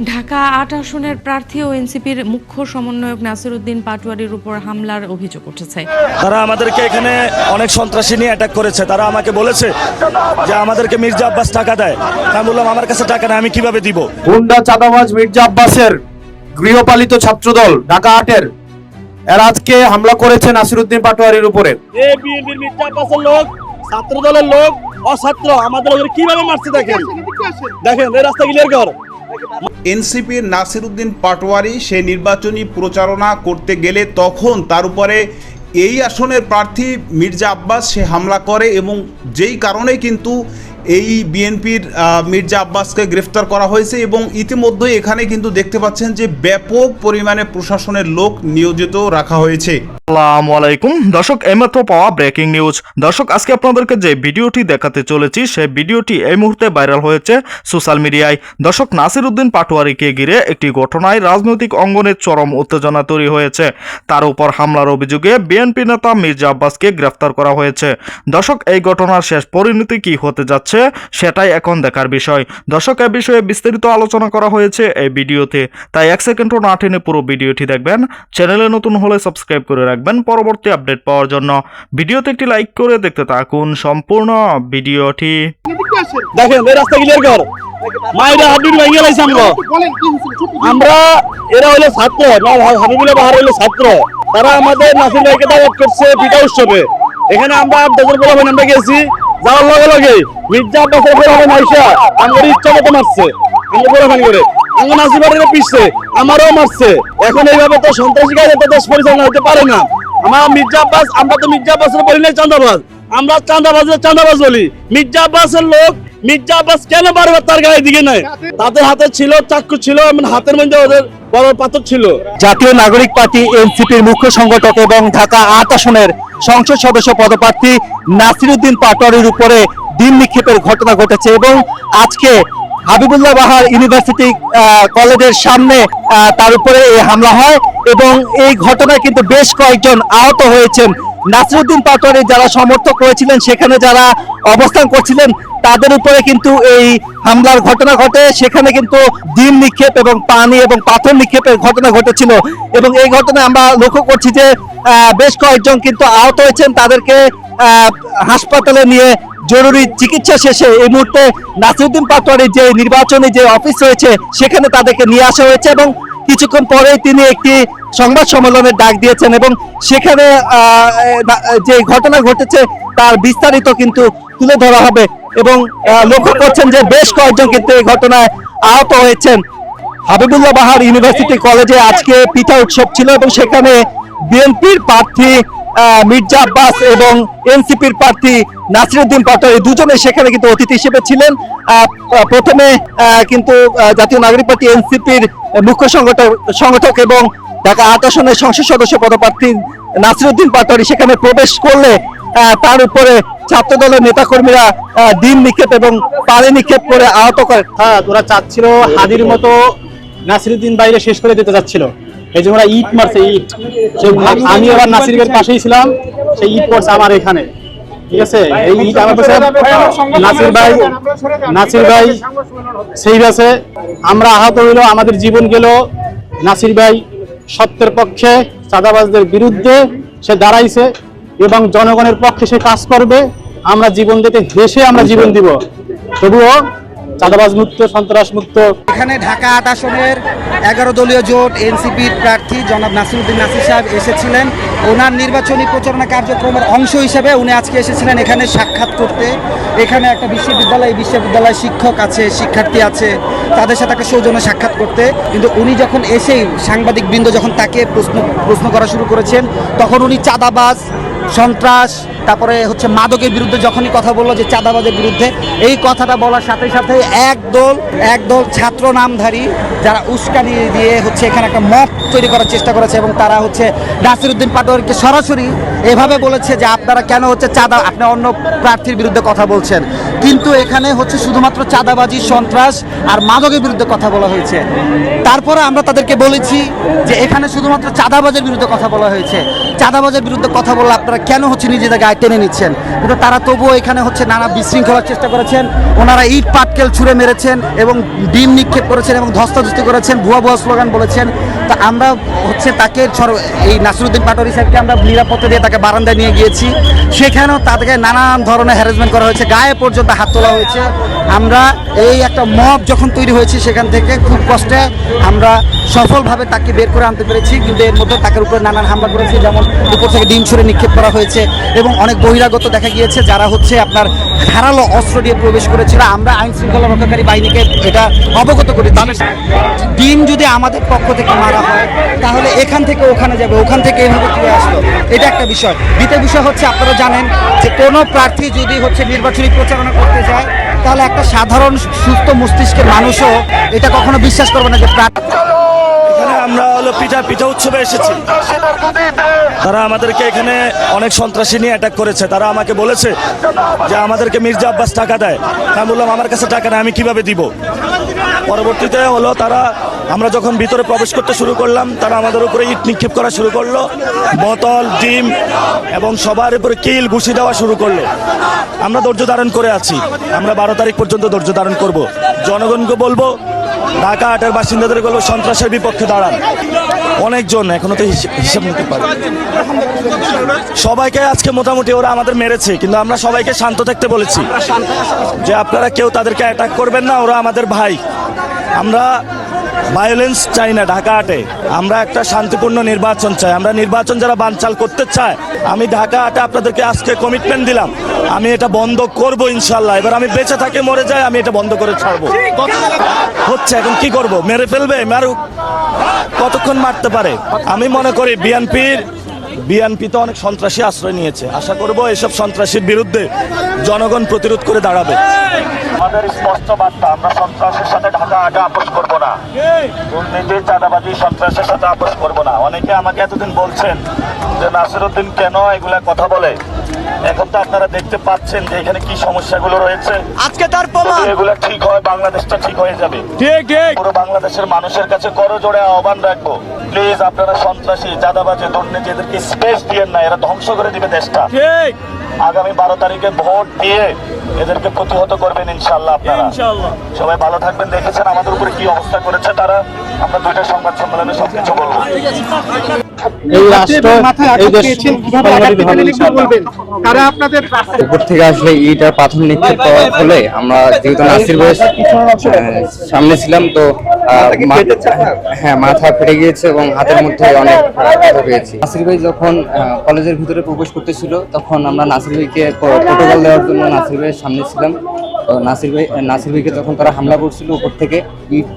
ঢাকা ৮ আসনের প্রার্থী ও এনসিপির মুখ্য সমন্বয়ক নাসির উদ্দিন পাটোয়ারির উপর হামলার অভিযোগ উঠেছে। তারা আমাদেরকে এখানে অনেক সন্ত্রাসী নিয়ে অ্যাটাক করেছে। তারা আমাকে বলেছে যে আমাদেরকে মির্জা আব্বাস টাকা দেয়। আমি বললাম আমার কাছে টাকা নেই, আমি কিভাবে দিব? গুন্ডা চাঁদাবাজ মির্জা আব্বাসের গৃহপালিত ছাত্রদল ঢাকা ৮-এর এরা আজকে হামলা করেছে নাসির উদ্দিন পাটোয়ারির উপরে। এই বিএনপির মির্জা আব্বাসের লোক, ছাত্রদলের লোক, অছাত্র আমাদের কিভাবে মারছে দেখেন এই রাস্তা ক্লিয়ার কর। এনসিপির নাসির উদ্দিন পাটোয়ারি সে নির্বাচনী প্রচারণা করতে গেলে তখন তার উপরে এই আসনের প্রার্থী মির্জা আব্বাস সে হামলা করে এবং যেই কারণে কিন্তু এই বিএনপির মির্জা আব্বাসকে গ্রেফতার করা হয়েছে এবং ইতিমধ্যে এখানে কিন্তু দেখতে পাচ্ছেন যে ব্যাপক পরিমাণে প্রশাসনের লোক নিয়োজিত রাখা হয়েছে। আসসালামু আলাইকুম দর্শক, এইমাত্র পাওয়া ব্রেকিং নিউজ। দর্শক, আজকে আপনাদেরকে যে ভিডিওটি দেখাতে চলেছি সেই ভিডিওটি এই মুহূর্তে ভাইরাল হয়েছে সোশ্যাল মিডিয়ায়। দর্শক, নাসির উদ্দিন পাটোয়ারিকে ঘিরে একটি ঘটনায় রাজনৈতিক অঙ্গনে চরম উত্তেজনা তৈরি হয়েছে। তার উপর হামলার অভিযোগে বিএনপি নেতা মির্জা আব্বাসকে গ্রেফতার করা হয়েছে। দর্শক, এই ঘটনার শেষ পরিণতি কি হতে যাচ্ছে সেটাই এখন দেখার বিষয়। দর্শক, এই বিষয়ে বিস্তারিত আলোচনা করা হয়েছে এই ভিডিওতে, তাই 1 সেকেন্ডও না টেনে পুরো ভিডিওটি দেখবেন। চ্যানেলে নতুন হলে সাবস্ক্রাইব করে রাখবেন পরবর্তী আপডেট পাওয়ার জন্য। ভিডিওতে একটি লাইক করে দেখতে থাকুন সম্পূর্ণ ভিডিওটি। দেখেন এই রাস্তা ক্লিয়ার কর। মাইরা হাবিব ভাইয়া লাইছে আমরা এরা হলো ছাত্র, হাবিবুল্লাহ বাহার হলো ছাত্র। তারা আমাদের নাসির ভাইকে দাওয়াত করছে পিঠা উৎসবে। এখানে আমরা 8 ডজন পোলাপান আমরা গেছি। যাওয়ার লগে লগে মির্জা আব্বাসের পোলাপান আইসা আমার ইচ্ছা মতো মারছে, আমরা পোলাপান করে আমার নাসির ভাইয়ের পিছছে, আমারও মারছে। এখন এইভাবে তো সন্ত্রাসী কাজে তো দেশ পরিচালনা হতে পারে না। আমার মির্জা আব্বাস, আমরা তো মির্জা আব্বাসের বলি না চাঁদাবাজ, আমরা চাঁদাবাজ বলি। মির্জা আব্বাসের লোক, মির্জা আব্বাস কেন বারবার তার গায়ে দিকে নেয়? তাদের হাতে ছিল চাকু, ছিল হাতের মধ্যে ওদের বড় পাথর ছিল। জাতীয় নাগরিক পার্টি এনসিপির মুখ্য সংগঠক এবং ঢাকা ৮ আসনের সংসদ সদস্য পদপ্রার্থী নাসির উদ্দিন পাটোয়ারির উপরে ডিম নিক্ষেপের ঘটনা ঘটেছে এবং আজকে হাবিবুল্লাহ বাহার ইউনিভার্সিটি কলেজের সামনে তার উপরে এই হামলা হয় এবং এই ঘটনায় কিন্তু বেশ কয়েকজন আহত হয়েছেন। নাসির উদ্দিন পাটোয়ারি যারা সমর্থক হয়েছিলেন, সেখানে যারা অবস্থান করছিলেন, তাদের উপরে কিন্তু এই হামলার ঘটনা ঘটে। সেখানে কিন্তু ডিম নিক্ষেপ এবং পানি এবং পাথর নিক্ষেপের ঘটনা ঘটেছিল এবং এই ঘটনায় আমরা লক্ষ্য করছি যে বেশ কয়েকজন কিন্তু আহত হয়েছেন। তাদেরকে হাসপাতালে নিয়ে জরুরি চিকিৎসা শেষে এই মুহূর্তে নাসির উদ্দিন পাটোয়ারির যে নির্বাচনী যে অফিস রয়েছে সেখানে তাদেরকে নিয়ে আসা হয়েছে এবং কিছুক্ষণ পরেই তিনি একটি সংবাদ সম্মেলনের ডাক দিয়েছেন এবং সেখানে যে ঘটনা ঘটেছে তার বিস্তারিত কিন্তু তুলে ধরা হবে এবং লক্ষ্য করছেন যে বেশ কয়েকজন কিন্তু এই ঘটনায় আহত হয়েছেন। হাবিবুল্লাহ বাহার ইউনিভার্সিটি কলেজে আজকে পিঠা উৎসব ছিল এবং সেখানে বিএনপির প্রার্থী মির্জা আব্বাস এবং এনসিপির প্রার্থী নাসির উদ্দিন পাটোয়ারি দুজনে সেখানে কিন্তু অতিথি হিসেবে ছিলেন। প্রথমে কিন্তু জাতীয় নাগরিক পার্টি এনসিপির মুখ্য সংগঠক এবং ঢাকা ৮ আসনের সংসদ সদস্য পদপ্রার্থী নাসির উদ্দিন পাটোয়ারি সেখানে প্রবেশ করলে তার উপরে ছাত্রদলের নেতাকর্মীরা ডিম নিক্ষেপ এবং পানি নিক্ষেপ করে আহত করে। হ্যাঁ, ওরা চাচ্ছিল হাদির মতো নাসির উদ্দিন বাইরে শেষ করে দিতে যাচ্ছিল, এই যে ওরা ইট মারছে, ইট। আমি আবার নাসিরের পাশেই ছিলাম, সেই ইট পড়ছে আমার এখানে, ঠিক আছে। এই ইট আমার পাশে নাসির ভাই সেই বাসে আমরা আহত হইল, আমাদের জীবন গেল। নাসির ভাই সত্যের পক্ষে, চাঁদাবাজদের বিরুদ্ধে সে দাঁড়াইছে এবং জনগণের পক্ষে সে কাজ করবে। আমরা জীবন দিতে হেসে আমরা জীবন দিব, তবুও চাঁদাবাজ মুক্ত, সন্ত্রাস মুক্ত। এখানে ঢাকা ৮ আসনের 11 দলীয় জোট এনসিপির প্রার্থী জনাব নাসির উদ্দিন নাসির সাহেব এসেছিলেন। ওনার নির্বাচনী প্রচারণা কার্যক্রমের অংশ হিসেবে উনি আজকে এসেছিলেন এখানে সাক্ষাৎ করতে। এখানে একটা বিশ্ববিদ্যালয় শিক্ষক আছে, শিক্ষার্থী আছে, তাদের সাথে একটা সৌজন্য সাক্ষাৎ করতে। কিন্তু উনি যখন এসেই সাংবাদিক বৃন্দ যখন তাকে প্রশ্ন করা শুরু করেছেন, তখন উনি চাঁদাবাজ, সন্ত্রাস, তারপরে হচ্ছে মাদকের বিরুদ্ধে যখনই কথা বললো যে চাঁদাবাজের বিরুদ্ধে, এই কথাটা বলার সাথে সাথে একদল ছাত্র নামধারী যারা উস্কানি দিয়ে হচ্ছে এখানে একটা মত তৈরি করার চেষ্টা করেছে এবং তারা হচ্ছে নাসির উদ্দিন পাটোয়ারিকে সরাসরি এভাবে বলেছে যে আপনারা কেন হচ্ছে আপনি অন্য প্রার্থীর বিরুদ্ধে কথা বলছেন। কিন্তু এখানে হচ্ছে শুধুমাত্র চাঁদাবাজি, সন্ত্রাস আর মাদকের বিরুদ্ধে কথা বলা হয়েছে। তারপরে আমরা তাদেরকে বলেছি যে এখানে শুধুমাত্র চাঁদাবাজের বিরুদ্ধে কথা বলা হয়েছে, চাঁদাবাজের বিরুদ্ধে কথা বললে আপনারা কেন হচ্ছে নিজেদের গায়ে টেনে নিচ্ছেন, কিন্তু তারা তবুও এখানে হচ্ছে নানা বিশৃঙ্খলার চেষ্টা করেছেন। ওনারা ইট পাটকেল ছুঁড়ে মেরেছেন এবং ডিম নিক্ষেপ করেছেন এবং ধস্তাধস্তি করেছেন, ভুয়া ভুয়া স্লোগান বলেছেন। তা আমরা হচ্ছে তাকে এই নাসিরুদ্দিন পাটোয়ারি সাহেবকে আমরা নিরাপত্তা দিয়ে তাকে বারান্দায় নিয়ে গিয়েছি, সেখানেও তাদেরকে নানান ধরনের হ্যারাসমেন্ট করা হয়েছে, গায়ে পর্যন্ত হাত তোলা হয়েছে। আমরা এই একটা মব যখন তৈরি হয়েছে সেখান থেকে খুব কষ্টে আমরা সফলভাবে তাকে বের করে আনতে পেরেছি, কিন্তু এর মধ্যে তাকে উপরে নানান হামলা করেছে, যেমন উপর থেকে ডিম ছুঁড়ে নিক্ষেপ করা হয়েছে এবং অনেক বহিরাগত দেখা গিয়েছে যারা হচ্ছে আপনার ধারালো অস্ত্র দিয়ে প্রবেশ করেছিল। আমরা আইন শৃঙ্খলা রক্ষাকারী বাহিনীকে এটা অবগত করি, ডিম যদি আমাদের পক্ষ থেকে মারা হয় তাহলে এখান থেকে ওখানে যাবে, ওখান থেকে এইভাবে চলে আসলো, এটা একটা বিষয়। দ্বিতীয় বিষয় হচ্ছে আপনারা জানেন যে কোনো প্রার্থী যদি হচ্ছে নির্বাচনী প্রচারণা করতে যায় তাহলে একটা সাধারণ সুস্থ মস্তিষ্কের মানুষও এটা কখনো বিশ্বাস করবে না যে এখানে আমরা হলো পিঠা উৎসবে এসেছি। তারা আমাদেরকে এখানে অনেক সন্ত্রাসী নিয়ে অ্যাটাক করেছে। তারা আমাকে বলেছে যে আমাদেরকে মির্জা আব্বাস টাকা দেয়। আমি বললাম আমার কাছে টাকা নেই, আমি কিভাবে দিব। পরবর্তীতে হলো আমরা যখন ভিতরে প্রবেশ করতে শুরু করলাম, তারা আমাদের উপরে ইট নিক্ষেপ করা শুরু করলো, বোতল, ডিম এবং সবার উপরে কিল ঘুষি দেওয়া শুরু করলো। আমরা ধৈর্য ধারণ করে আছি, আমরা 12 তারিখ পর্যন্ত ধৈর্য ধারণ করব। জনগণকে বলবো, ঢাকা হাটের বাসিন্দাদের বলবো সন্ত্রাসের বিপক্ষে দাঁড়ান। অনেকজন এখনো তো হিসাব নিতে পারে, সবাইকে আজকে মোটামুটি ওরা আমাদের মেরেছে, কিন্তু আমরা সবাইকে শান্ত থাকতে বলেছি যে আপনারা কেউ তাদেরকে অ্যাটাক করবেন না, ওরা আমাদের ভাই। আমরা ভায়োলেন্স চাই না ঢাকা হাটে, আমরা একটা শান্তিপূর্ণ নির্বাচন চাই। আমরা নির্বাচন যারা বানচাল করতে চায়, আমি ঢাকা হাটে আপনাদেরকে আজকে কমিটমেন্ট দিলাম, আমি এটা বন্ধ করব ইনশাল্লাহ। এবার আমি বেঁচে থাকে মরে যাই, আমি এটা বন্ধ করে ছাড়বো। হচ্ছে এখন কি করব, মেরে ফেলবে, মারুক, কতক্ষণ মারতে পারে। আমি মনে করি বিএনপি তো অনেক সন্ত্রাসী আশ্রয় নিয়েছে, আশা করব এসব সন্ত্রাসীর বিরুদ্ধে জনগণ প্রতিরোধ করে দাঁড়াবে। আমাদের স্পষ্ট বার্তা, আমরা সন্ত্রাসের সাথে ঢাকা হাটে আপোষ করবো না, দুর্নীতি, চাঁদাবাজি, সন্ত্রাসের সাথে আপোষ করবো না। অনেকে আমাকে এতদিন বলছেন যে নাসিরুদ্দিন কেন এগুলা কথা বলে। এখন তো আপনারা দেখতে পাচ্ছেন যে এখানে কি সমস্যাগুলো রয়েছে। আজকে তার প্রমাণ, এগুলা ঠিক হয় বাংলাদেশটা ঠিক হয়ে যাবে। ঠিক পুরো বাংলাদেশের মানুষের কাছে করজোড়ে আহ্বান রাখবো, প্লিজ আপনারা সন্ত্রাসী, চাঁদাবাজি, দুর্নীতি এদেরকে স্পেস দিয়েন না, এরা ধ্বংস করে দিবে দেশটা। ঠিক আগামী 12 তারিখে ভোট দিয়ে এদেরকে প্রতিহত করবেন ইনশাআল্লাহ। আপনারা সবাই ভালো থাকবেন। দেখেছেন আমাদের উপরে কি অবস্থা করেছে তারা। আমরা 2টা সংবাদ সম্মেলনে সবকিছু বলবো। এই রাষ্ট্র, এই দেশ উপর থেকে আসলে ইট আর পাথর নিক্ষেপ করার ফলে আমরা যেহেতু নাসির ভাই সামনে ছিলাম, তো হ্যাঁ মাথা ফেটে গিয়েছে এবং হাতের মধ্যে অনেক পেয়েছি। নাসির ভাই যখন কলেজের ভিতরে প্রবেশ করতেছিল, তখন আমরা নাসির ভাইকে প্রোটোকল দেওয়ার জন্য নাসির ভাইয়ের সামনে ছিলাম। তো নাসির ভাইকে তখন তারা হামলা করছিল, উপর থেকে ইট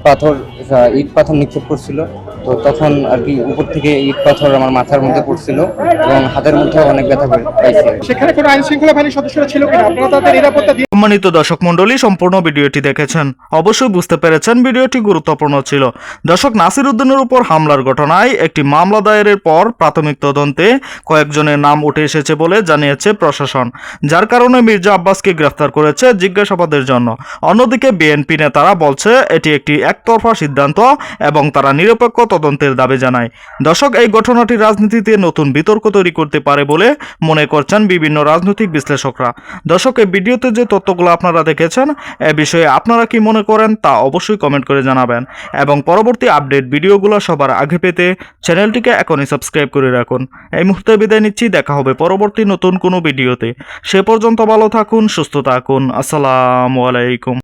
পাথর নিক্ষেপ করছিল। তো তখন আর কি উপর থেকে ইট পাথর আমার মাথার মধ্যে পড়ছিল এবং হাতের মধ্যে অনেক ব্যথা পাইছে। সেখানে কোনো আইন শৃঙ্খলা বাহিনীর সদস্যরা ছিল কিনা, আপনারা তাদের নিরাপত্তা দিয়ে। সম্মানিত দর্শক মণ্ডলী, সম্পূর্ণ ভিডিওটি দেখেছেন, অবশ্যই বুঝতে পেরেছেন ভিডিওটি গুরুত্বপূর্ণ ছিল। দর্শক, নাসিরুদ্দিনের উপর হামলার ঘটনায় একটি মামলা দায়েরের পর প্রাথমিক তদন্তে কয়েকজনের নাম উঠে এসেছে বলে জানিয়েছে প্রশাসন, যার কারণে মির্জা আব্বাসকে গ্রেফতার করেছে জিজ্ঞাসাবাদের জন্য। অন্যদিকে বিএনপি নেতারা বলছে এটি একটি একতরফা সিদ্ধান্ত এবং তারা নিরপেক্ষ তদন্তের দাবি জানায়। দর্শক, এই ঘটনাটি রাজনীতিতে নতুন বিতর্ক তৈরি করতে পারে বলে মনে করছেন বিভিন্ন রাজনৈতিক বিশ্লেষকরা। দর্শক, এই ভিডিওতে যে তথ্যগুলো আপনারা দেখেছেন, এ বিষয়ে আপনারা কি মনে করেন তা অবশ্যই কমেন্ট করে জানাবেন এবং পরবর্তী আপডেট ভিডিওগুলো সবার আগে পেতে চ্যানেলটিকে এখনই সাবস্ক্রাইব করে রাখুন। এই মুহূর্তে বিদায় নিচ্ছি, দেখা হবে পরবর্তী নতুন কোনো ভিডিওতে। সে পর্যন্ত ভালো থাকুন, সুস্থ থাকুন। আসসালামু আলাইকুম।